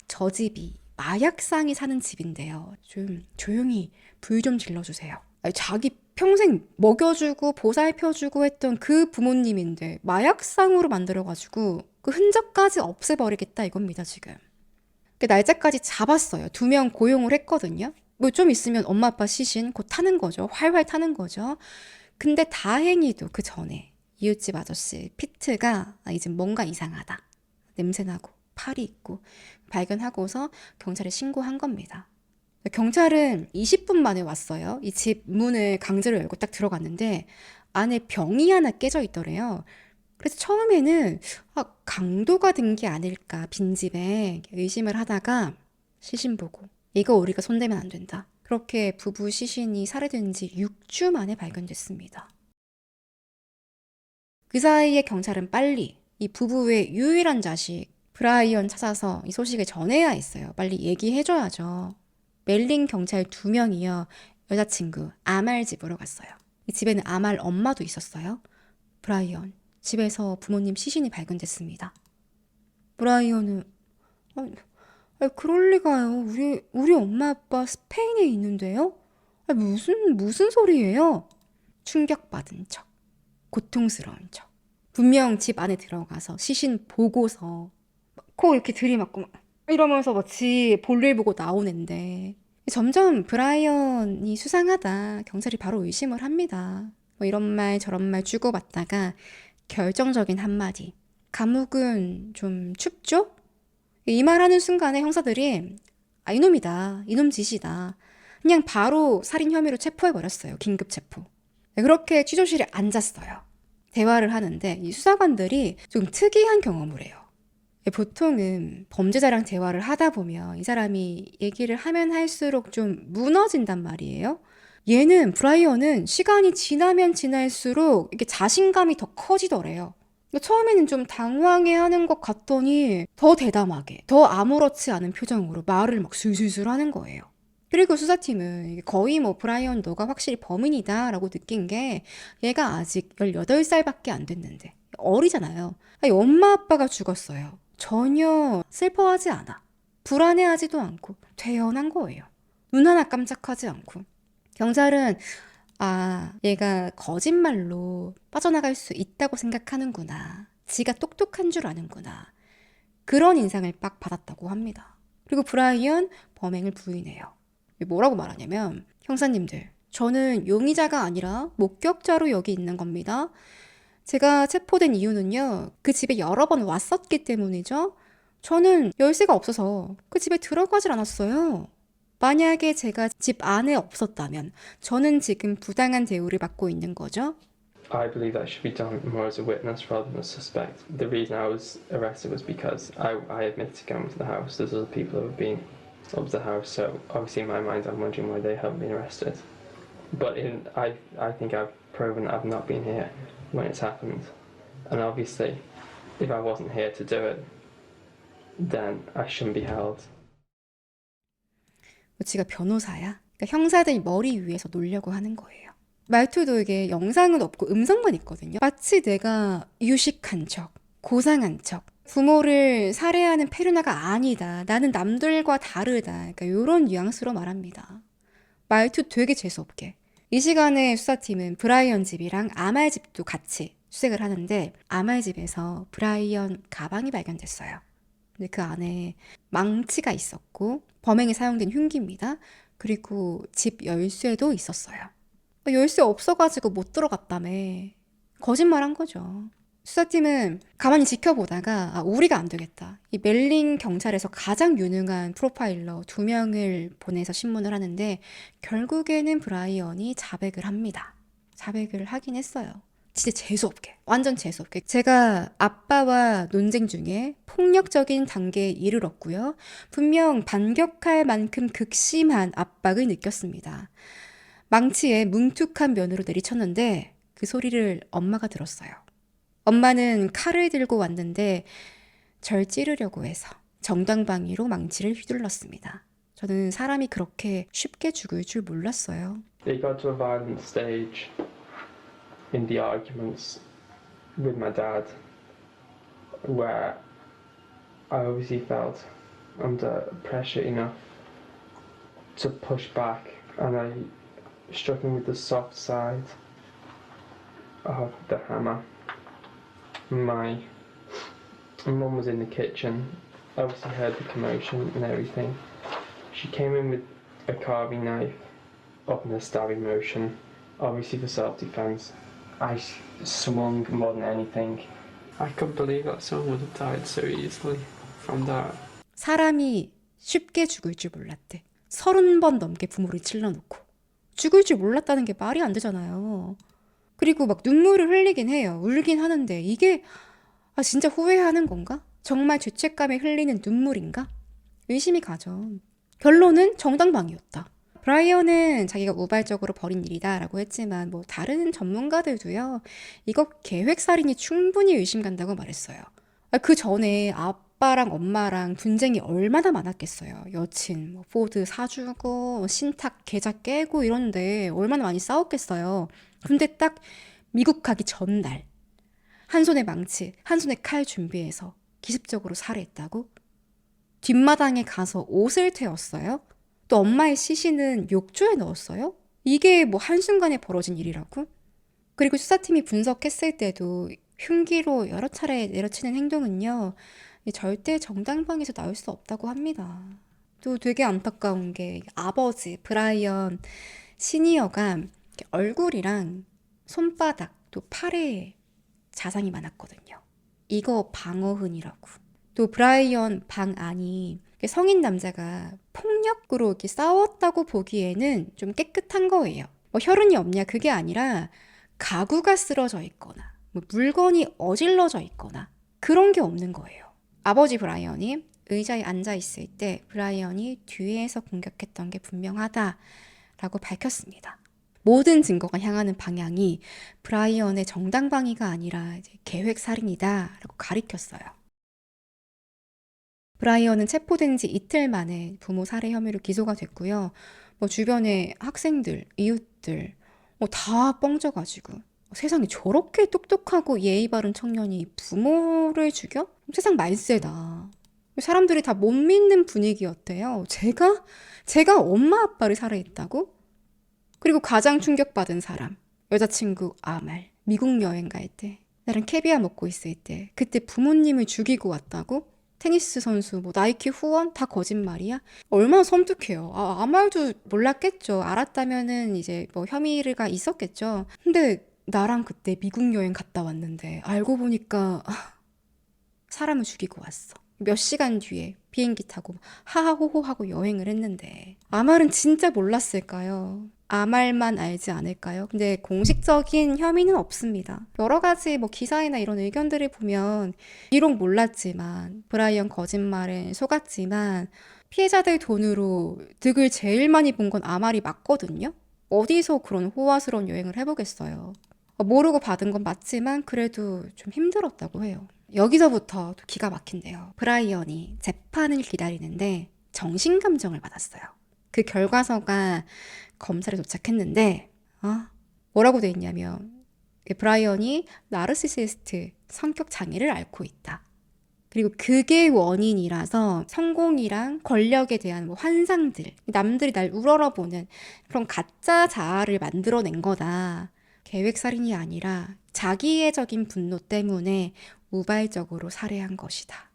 저 집이 마약상이 사는 집인데요. 좀 조용히 불 좀 질러주세요. 자기 평생 먹여주고 보살펴주고 했던 그 부모님인데 마약상으로 만들어가지고 그 흔적까지 없애버리겠다 이겁니다 지금. 날짜까지 잡았어요. 2명 고용을 했거든요. 뭐 좀 있으면 엄마 아빠 시신 곧 타는 거죠. 활활 타는 거죠. 근데 다행히도 그 전에 이웃집 아저씨 피트가 이제 뭔가 이상하다. 냄새나고 팔이 있고 발견하고서 경찰에 신고한 겁니다. 경찰은 20분 만에 왔어요. 이 집 문을 강제로 열고 딱 들어갔는데 안에 병이 하나 깨져 있더래요. 그래서 처음에는 강도가 든 게 아닐까 빈집에 의심을 하다가 시신 보고 이거 우리가 손대면 안 된다. 그렇게 부부 시신이 살해된 지 6주 만에 발견됐습니다. 그 사이에 경찰은 빨리 이 부부의 유일한 자식 브라이언 찾아서 이 소식을 전해야 했어요. 빨리 얘기해줘야죠. 멜린 경찰 2명이요. 여자친구 아말 집으로 갔어요. 이 집에는 아말 엄마도 있었어요. 브라이언 집에서 부모님 시신이 발견됐습니다. 브라이언은 그럴 리가요. 우리 엄마 아빠 스페인에 있는데요? 무슨 소리예요? 충격받은 척, 고통스러운 척. 분명 집 안에 들어가서 시신 보고서 코 이렇게 들이막고 막 이러면서 집 볼일 보고 나오는데 점점 브라이언이 수상하다. 경찰이 바로 의심을 합니다. 뭐 이런 말 저런 말 주고받다가 결정적인 한마디. 감옥은 좀 춥죠? 이 말하는 순간에 형사들이 이놈이다. 이놈 짓이다. 그냥 바로 살인 혐의로 체포해버렸어요. 긴급 체포. 그렇게 취조실에 앉았어요. 대화를 하는데 이 수사관들이 좀 특이한 경험을 해요. 보통은 범죄자랑 대화를 하다 보면 이 사람이 얘기를 하면 할수록 좀 무너진단 말이에요. 얘는 브라이언은 시간이 지나면 지날수록 이게 자신감이 더 커지더래요. 처음에는 좀 당황해하는 것 같더니 더 대담하게, 더 아무렇지 않은 표정으로 말을 막 술술술 하는 거예요. 그리고 수사팀은 거의 뭐 브라이언 너가 확실히 범인이다 라고 느낀 게 얘가 아직 18살밖에 안 됐는데 어리잖아요. 엄마 아빠가 죽었어요. 전혀 슬퍼하지 않아. 불안해하지도 않고 퇴연한 거예요. 눈 하나 깜짝하지 않고. 경찰은 얘가 거짓말로 빠져나갈 수 있다고 생각하는구나. 지가 똑똑한 줄 아는구나. 그런 인상을 빡 받았다고 합니다. 그리고 브라이언 범행을 부인해요. 뭐라고 말하냐면, 형사님들, 저는 용의자가 아니라 목격자로 여기 있는 겁니다. 제가 체포된 이유는요, 그 집에 여러 번 왔었기 때문이죠. 저는 열쇠가 없어서 그 집에 들어가질 않았어요. 만약에 제가 집 안에 없었다면 저는 지금 부당한 대우를 받고 있는 거죠. I believe that should be done more as a witness rather than a suspect. The reason I was arrested was because I admitted to going to the house. There's other people who have been up to the house, so obviously in my mind I'm wondering why they haven't been arrested. But I think I've proven that I've not been here when it's happened. And obviously, if I wasn't here to do it, then I shouldn't be held. 지가 변호사야? 그러니까 형사들 머리 위에서 놀려고 하는 거예요. 말투도 이게 영상은 없고 음성만 있거든요. 마치 내가 유식한 척, 고상한 척, 부모를 살해하는 페르나가 아니다. 나는 남들과 다르다. 그러니까 이런 뉘앙스로 말합니다. 말투 되게 재수없게. 이 시간에 수사팀은 브라이언 집이랑 아말 집도 같이 수색을 하는데 아말 집에서 브라이언 가방이 발견됐어요. 근데 그 안에 망치가 있었고 범행에 사용된 흉기입니다. 그리고 집 열쇠도 있었어요. 열쇠 없어가지고 못 들어갔다며. 거짓말한 거죠. 수사팀은 가만히 지켜보다가 우리가 안 되겠다. 이 멜링 경찰에서 가장 유능한 프로파일러 2명을 보내서 신문을 하는데 결국에는 브라이언이 자백을 합니다. 자백을 하긴 했어요. 진짜 재수없게, 완전 재수없게. 제가 아빠와 논쟁 중에 폭력적인 단계에 이르렀고요. 분명 반격할 만큼 극심한 압박을 느꼈습니다. 망치에 뭉툭한 면으로 내리쳤는데 그 소리를 엄마가 들었어요. 엄마는 칼을 들고 왔는데 절 찌르려고 해서 정당방위로 망치를 휘둘렀습니다. 저는 사람이 그렇게 쉽게 죽을 줄 몰랐어요. It got to a violent stage in the arguments with my dad where I obviously felt under pressure enough to push back, and I struck him with the soft side of the hammer. My mum was in the kitchen, obviously heard the commotion and everything. She came in with a carving knife up in a stabbing motion, obviously for self-defense. I swung more than anything. I couldn't believe that someone would have died so easily from that. 사람이 쉽게 죽을 줄 몰랐대. 30번 넘게 부모를 찔러놓고. 죽을 줄 몰랐다는 게 말이 안 되잖아요. 그리고 막 눈물을 흘리긴 해요. 울긴 하는데 이게 진짜 후회하는 건가? 정말 죄책감에 흘리는 눈물인가? 의심이 가죠. 결론은 정당방위였다. 브라이언은 자기가 우발적으로 벌인 일이다라고 했지만 뭐 다른 전문가들도요. 이거 계획살인이 충분히 의심 간다고 말했어요. 그 전에 아빠랑 엄마랑 분쟁이 얼마나 많았겠어요. 여친, 포드 사주고 신탁 계좌 깨고 이런데 얼마나 많이 싸웠겠어요. 근데 딱 미국 가기 전날 한 손에 망치, 한 손에 칼 준비해서 기습적으로 살해했다고? 뒷마당에 가서 옷을 태웠어요? 또 엄마의 시신은 욕조에 넣었어요? 이게 뭐 한순간에 벌어진 일이라고? 그리고 수사팀이 분석했을 때도 흉기로 여러 차례 내려치는 행동은요, 절대 정당방위에서 나올 수 없다고 합니다. 또 되게 안타까운 게 아버지 브라이언 시니어가 얼굴이랑 손바닥 또 팔에 자상이 많았거든요. 이거 방어흔이라고. 또 브라이언 방 안이 성인 남자가 폭력으로 이렇게 싸웠다고 보기에는 좀 깨끗한 거예요. 뭐 혈흔이 없냐 그게 아니라 가구가 쓰러져 있거나 뭐 물건이 어질러져 있거나 그런 게 없는 거예요. 아버지 브라이언이 의자에 앉아 있을 때 브라이언이 뒤에서 공격했던 게 분명하다라고 밝혔습니다. 모든 증거가 향하는 방향이 브라이언의 정당방위가 아니라 이제 계획살인이다라고 가리켰어요. 브라이언은 체포된 지 이틀 만에 부모 살해 혐의로 기소가 됐고요. 뭐 주변에 학생들, 이웃들 다 뻥져가지고 세상에 저렇게 똑똑하고 예의 바른 청년이 부모를 죽여? 세상 말세다. 사람들이 다 못 믿는 분위기였대요. 제가 엄마 아빠를 살해했다고? 그리고 가장 충격받은 사람, 여자친구 아말, 미국 여행 갈 때, 나랑 캐비아 먹고 있을 때, 그때 부모님을 죽이고 왔다고? 테니스 선수, 뭐 나이키 후원 다 거짓말이야? 얼마나 섬뜩해요. 아말도 몰랐겠죠. 알았다면은 이제 뭐 혐의가 있었겠죠. 근데 나랑 그때 미국 여행 갔다 왔는데 알고 보니까 사람을 죽이고 왔어. 몇 시간 뒤에 비행기 타고 하하호호 하고 여행을 했는데 아말은 진짜 몰랐을까요? 아말만 알지 않을까요? 근데 공식적인 혐의는 없습니다. 여러 가지 뭐 기사이나 이런 의견들을 보면 비록 몰랐지만 브라이언 거짓말에 속았지만 피해자들 돈으로 득을 제일 많이 본 건 아말이 맞거든요. 어디서 그런 호화스러운 여행을 해보겠어요. 모르고 받은 건 맞지만 그래도 좀 힘들었다고 해요. 여기서부터 또 기가 막힌대요. 브라이언이 재판을 기다리는데 정신감정을 받았어요. 그 결과서가 검찰에 도착했는데 뭐라고 돼 있냐면 브라이언이 나르시시스트 성격 장애를 앓고 있다. 그리고 그게 원인이라서 성공이랑 권력에 대한 뭐 환상들, 남들이 날 우러러보는 그런 가짜 자아를 만들어낸 거다. 계획살인이 아니라 자기애적인 분노 때문에 우발적으로 살해한 것이다.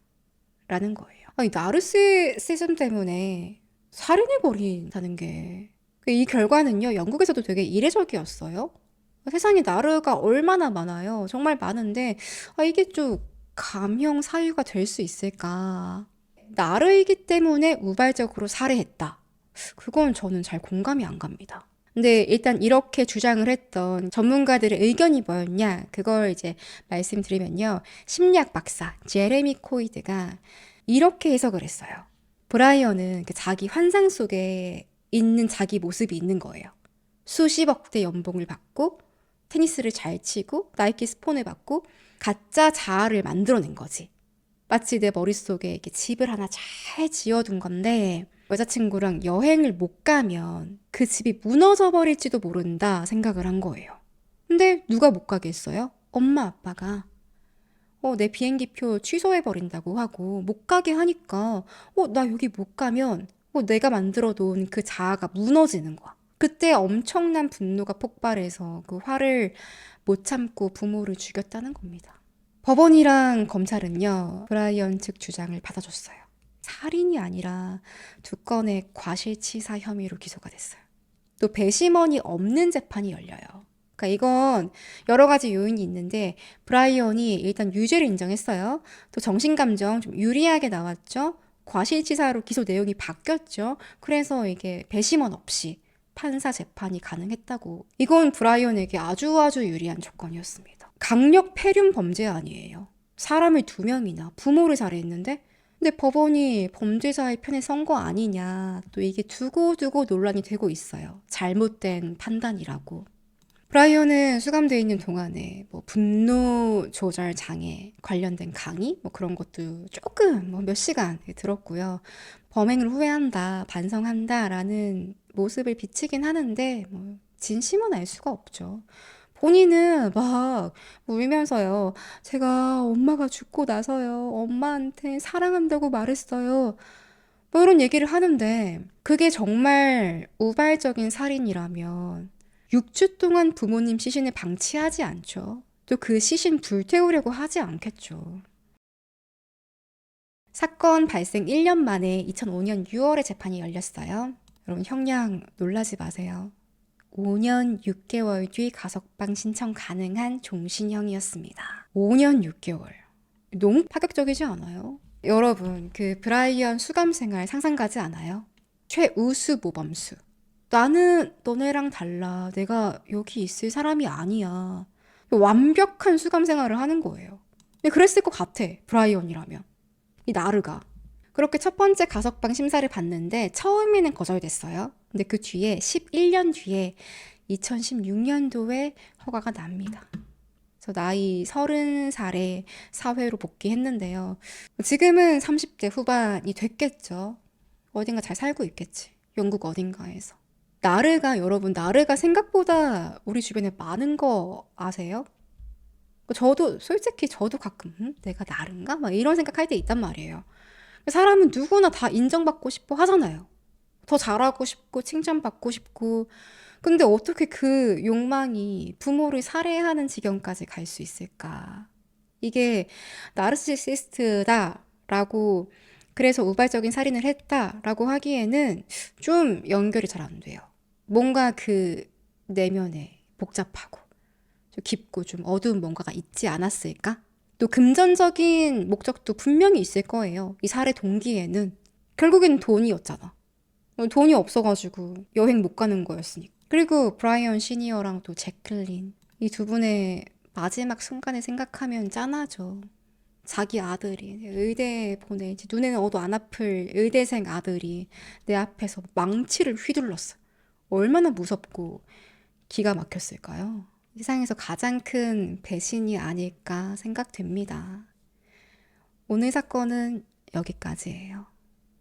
라는 거예요. 아니, 나르시시즘 때문에 살인해버린다는 게. 이 결과는요, 영국에서도 되게 이례적이었어요. 세상에 나르가 얼마나 많아요. 정말 많은데, 이게 좀 감형 사유가 될 수 있을까? 나르이기 때문에 우발적으로 살해했다. 그건 저는 잘 공감이 안 갑니다. 근데 일단 이렇게 주장을 했던 전문가들의 의견이 뭐였냐? 그걸 이제 말씀드리면요. 심리학 박사 제레미 코이드가 이렇게 해석을 했어요. 브라이언은 자기 환상 속에 있는 자기 모습이 있는 거예요. 수십억대 연봉을 받고 테니스를 잘 치고 나이키 스폰을 받고 가짜 자아를 만들어낸 거지. 마치 내 머릿속에 이렇게 집을 하나 잘 지어둔 건데 여자친구랑 여행을 못 가면 그 집이 무너져 버릴지도 모른다 생각을 한 거예요. 근데 누가 못 가게 했어요? 엄마 아빠가. 내 비행기표 취소해버린다고 하고 못 가게 하니까 나 여기 못 가면 내가 만들어 놓은 그 자아가 무너지는 거야. 그때 엄청난 분노가 폭발해서 그 화를 못 참고 부모를 죽였다는 겁니다. 법원이랑 검찰은요, 브라이언 측 주장을 받아줬어요. 살인이 아니라 2건의 과실치사 혐의로 기소가 됐어요. 또 배심원이 없는 재판이 열려요. 그러니까 이건 여러 가지 요인이 있는데 브라이언이 일단 유죄를 인정했어요. 또 정신감정 좀 유리하게 나왔죠. 과실치사로 기소 내용이 바뀌었죠. 그래서 이게 배심원 없이 판사 재판이 가능했다고. 이건 브라이언에게 아주 유리한 조건이었습니다. 강력 폐륜 범죄 아니에요. 사람을 2명이나 부모를 살해했는데 근데 법원이 범죄자의 편에 선 거 아니냐. 또 이게 두고두고 논란이 되고 있어요. 잘못된 판단이라고. 브라이언은 수감되어 있는 동안에 뭐 분노 조절 장애 관련된 강의 뭐 그런 것도 조금 몇 시간 들었고요. 범행을 후회한다, 반성한다라는 모습을 비치긴 하는데 뭐 진심은 알 수가 없죠. 본인은 막 울면서요. 제가 엄마가 죽고 나서요. 엄마한테 사랑한다고 말했어요. 뭐 이런 얘기를 하는데 그게 정말 우발적인 살인이라면 6주 동안 부모님 시신을 방치하지 않죠. 또 그 시신 불태우려고 하지 않겠죠. 사건 발생 1년 만에 2005년 6월에 재판이 열렸어요. 여러분 형량 놀라지 마세요. 5년 6개월 뒤 가석방 신청 가능한 종신형이었습니다. 5년 6개월. 너무 파격적이지 않아요? 여러분, 그 브라이언 수감 생활 상상 가지 않아요? 최우수 모범수. 나는 너네랑 달라. 내가 여기 있을 사람이 아니야. 완벽한 수감 생활을 하는 거예요. 그랬을 것 같아, 브라이언이라면. 이 나르가. 그렇게 첫 번째 가석방 심사를 받는데 처음에는 거절됐어요. 근데 그 뒤에 11년 뒤에 2016년도에 허가가 납니다. 그래서 나이 30살에 사회로 복귀했는데요. 지금은 30대 후반이 됐겠죠. 어딘가 잘 살고 있겠지. 영국 어딘가에서. 여러분, 나르가 생각보다 우리 주변에 많은 거 아세요? 솔직히 저도 가끔, 내가 나른가? 막 이런 생각할 때 있단 말이에요. 사람은 누구나 다 인정받고 싶어 하잖아요. 더 잘하고 싶고 칭찬받고 싶고. 근데 어떻게 그 욕망이 부모를 살해하는 지경까지 갈 수 있을까? 이게 나르시시스트다라고 그래서 우발적인 살인을 했다라고 하기에는 좀 연결이 잘 안 돼요. 뭔가 그 내면에 복잡하고 좀 깊고 좀 어두운 뭔가가 있지 않았을까? 또 금전적인 목적도 분명히 있을 거예요. 이 살해 동기에는. 결국엔 돈이었잖아. 돈이 없어가지고 여행 못 가는 거였으니까. 그리고 브라이언 시니어랑 또 제클린. 이 두 분의 마지막 순간을 생각하면 짠하죠. 자기 아들이 의대에 보내지 눈에는 어도 안 아플 의대생 아들이 내 앞에서 망치를 휘둘렀어. 얼마나 무섭고 기가 막혔을까요? 세상에서 가장 큰 배신이 아닐까 생각됩니다. 오늘 사건은 여기까지예요.